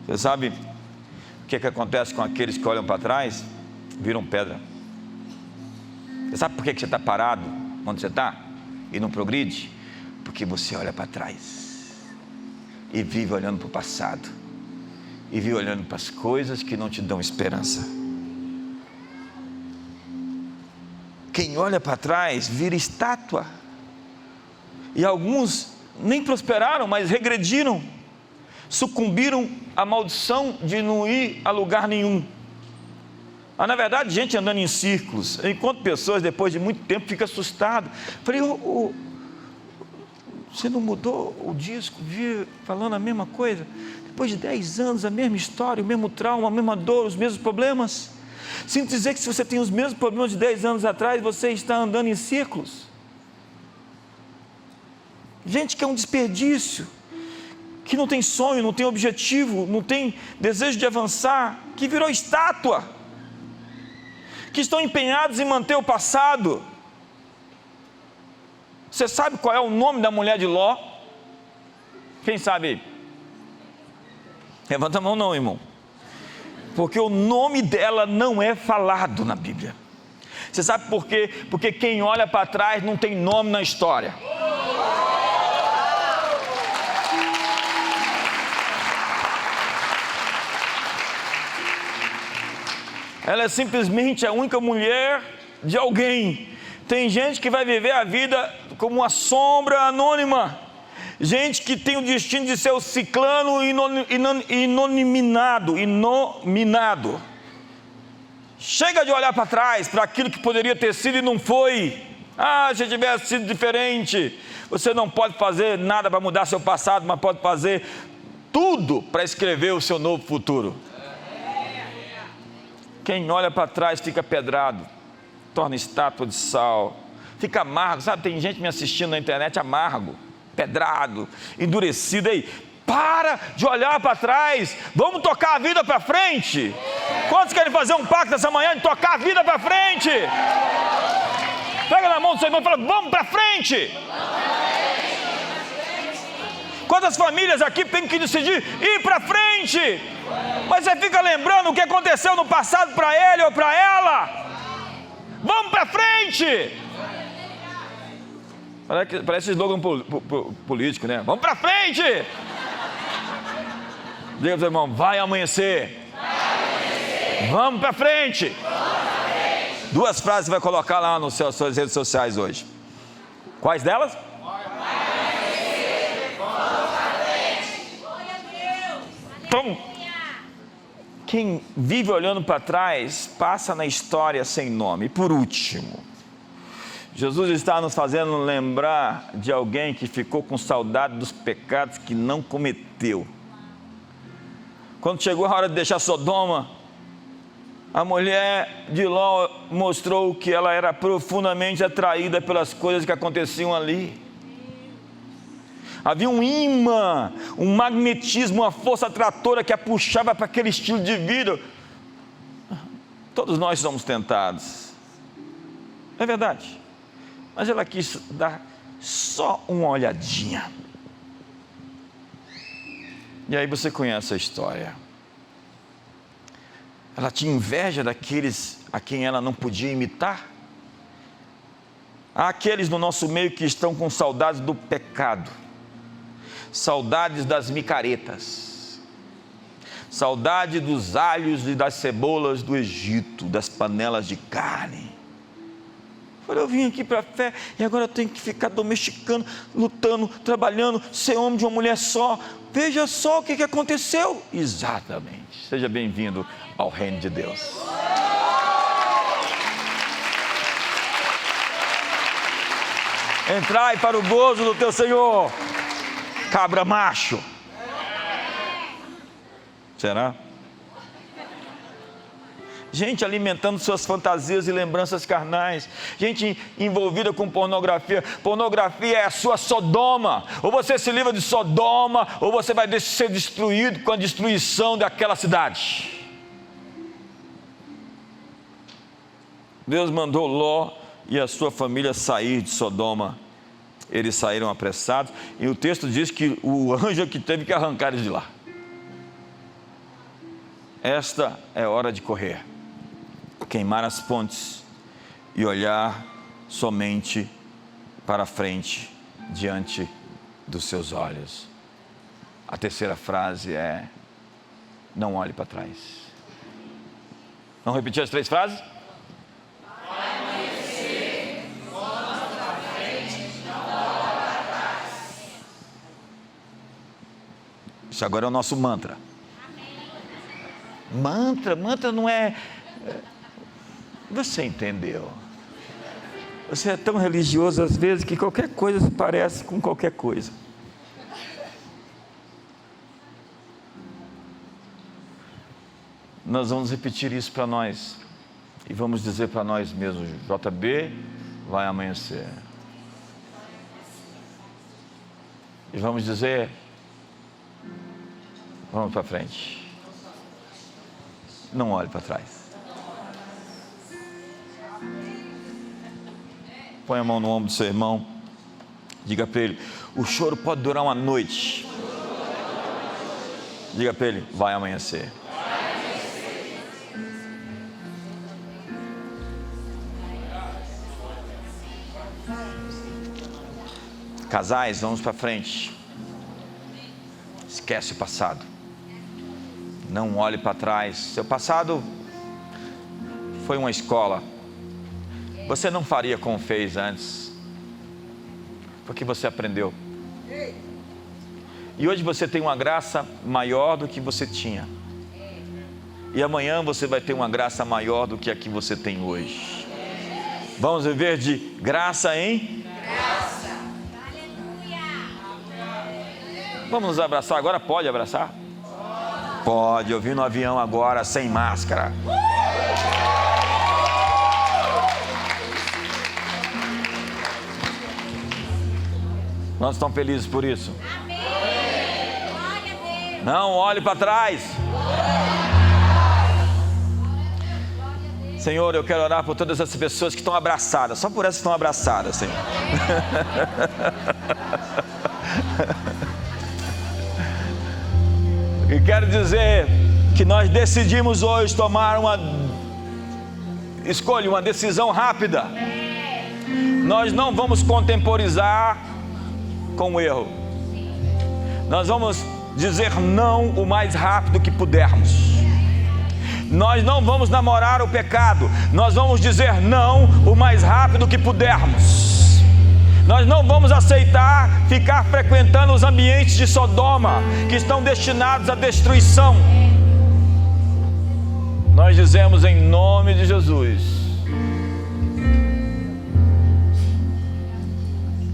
Você sabe o que acontece com aqueles que olham para trás? Viram pedra. Você sabe por que você está parado onde você está e não progride? Porque você olha para trás e vive olhando para o passado e vive olhando para as coisas que não te dão esperança. Quem olha para trás vira estátua. E alguns nem prosperaram, mas regrediram, sucumbiram à maldição de não ir a lugar nenhum. Na verdade, gente andando em círculos, enquanto pessoas depois de muito tempo ficam assustadas. Falei, você não mudou o disco, via falando a mesma coisa? Depois de 10 anos, a mesma história, o mesmo trauma, a mesma dor, os mesmos problemas. Sinto dizer que se você tem os mesmos problemas de 10 anos atrás, você está andando em círculos. Gente que é um desperdício, que não tem sonho, não tem objetivo, não tem desejo de avançar, que virou estátua, que estão empenhados em manter o passado. Você sabe qual é o nome da mulher de Ló? Quem sabe aí? Levanta a mão não, irmão. Porque o nome dela não é falado na Bíblia. Você sabe por quê? Porque quem olha para trás não tem nome na história. Ela é simplesmente a única mulher de alguém. Tem gente que vai viver a vida como uma sombra anônima. Gente que tem o destino de ser o ciclano inominado. Chega de olhar para trás, para aquilo que poderia ter sido e não foi. Se tivesse sido diferente. Você não pode fazer nada para mudar seu passado, mas pode fazer tudo para escrever o seu novo futuro. Quem olha para trás fica pedrado, torna estátua de sal, fica amargo, sabe? Tem gente me assistindo na internet amargo, pedrado, endurecido. Aí, para de olhar para trás, vamos tocar a vida para frente. Quantos querem fazer um pacto essa manhã de tocar a vida para frente? Pega na mão do seu irmão e fala, vamos para frente. Quantas famílias aqui têm que decidir ir para frente? Mas você fica lembrando o que aconteceu no passado para ele ou para ela. Vamos para frente. Parece slogan político, né? Vamos para frente. Diga para o seu irmão, vai amanhecer. Vamos para frente. Duas frases você vai colocar lá nas suas redes sociais hoje. Quais delas? Então, quem vive olhando para trás, passa na história sem nome. E por último, Jesus está nos fazendo lembrar de alguém que ficou com saudade dos pecados que não cometeu. Quando chegou a hora de deixar Sodoma, a mulher de Ló mostrou que ela era profundamente atraída pelas coisas que aconteciam ali. Havia um imã, um magnetismo, uma força atratora que a puxava para aquele estilo de vida. Todos nós somos tentados, é verdade, mas ela quis dar só uma olhadinha. E aí você conhece a história. Ela tinha inveja daqueles a quem ela não podia imitar. Há aqueles no nosso meio que estão com saudades do pecado, saudades das micaretas, saudade dos alhos e das cebolas do Egito, das panelas de carne. Eu vim aqui para a fé e agora eu tenho que ficar domesticando, lutando, trabalhando, ser homem de uma mulher só. Veja só o que aconteceu. Exatamente. Seja bem-vindo ao reino de Deus. Entrai para o gozo do teu Senhor, cabra macho. Será? Gente alimentando suas fantasias e lembranças carnais, gente envolvida com pornografia. Pornografia é a sua Sodoma. Ou você se livra de Sodoma, ou você vai ser destruído com a destruição daquela cidade. Deus mandou Ló e a sua família sair de Sodoma. Eles saíram apressados, e o texto diz que o anjo que teve que arrancar eles de lá. Esta é hora de correr, queimar as pontes e olhar somente para frente, diante dos seus olhos. A terceira frase é: não olhe para trás. Vamos repetir as três frases? Isso agora é o nosso mantra. Mantra não é... Você entendeu? Você é tão religioso às vezes que qualquer coisa se parece com qualquer coisa. Nós vamos repetir isso para nós e vamos dizer para nós mesmos: JB, vai amanhecer. E vamos dizer: vamos para frente. Não olhe para trás. Põe a mão no ombro do seu irmão. Diga para ele: o choro pode durar uma noite. Diga para ele: vai amanhecer. Casais, vamos para frente. Esquece o passado. Não olhe para trás. Seu passado foi uma escola. Você não faria como fez antes, porque você aprendeu. E hoje você tem uma graça maior do que você tinha. E amanhã você vai ter uma graça maior do que a que você tem hoje. Vamos viver de graça em graça. Vamos nos abraçar agora? Pode abraçar? Pode. Eu vim no avião agora sem máscara. Nós estamos felizes por isso. Não olhe para trás. Senhor, eu quero orar por todas essas pessoas que estão abraçadas. Só por essas que estão abraçadas, Senhor. E quero dizer que nós decidimos hoje tomar uma escolha, uma decisão rápida. Nós não vamos contemporizar com o erro. Nós vamos dizer não o mais rápido que pudermos. Nós não vamos namorar o pecado. Nós vamos dizer não o mais rápido que pudermos. Nós não vamos aceitar ficar frequentando os ambientes de Sodoma, que estão destinados à destruição. Nós dizemos em nome de Jesus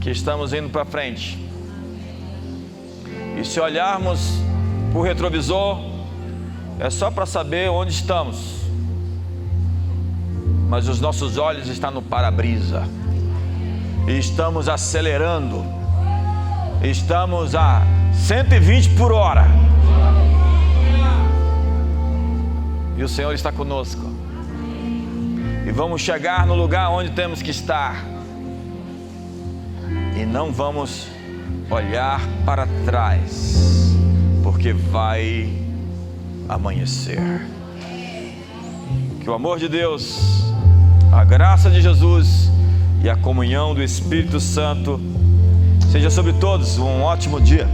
que estamos indo para frente. E se olharmos para o retrovisor, é só para saber onde estamos. Mas os nossos olhos estão no para-brisa. E estamos acelerando. Estamos a 120 por hora. E o Senhor está conosco. E vamos chegar no lugar onde temos que estar. E não vamos olhar para trás, porque vai amanhecer. Que o amor de Deus, a graça de Jesus e a comunhão do Espírito Santo seja sobre todos. Um ótimo dia.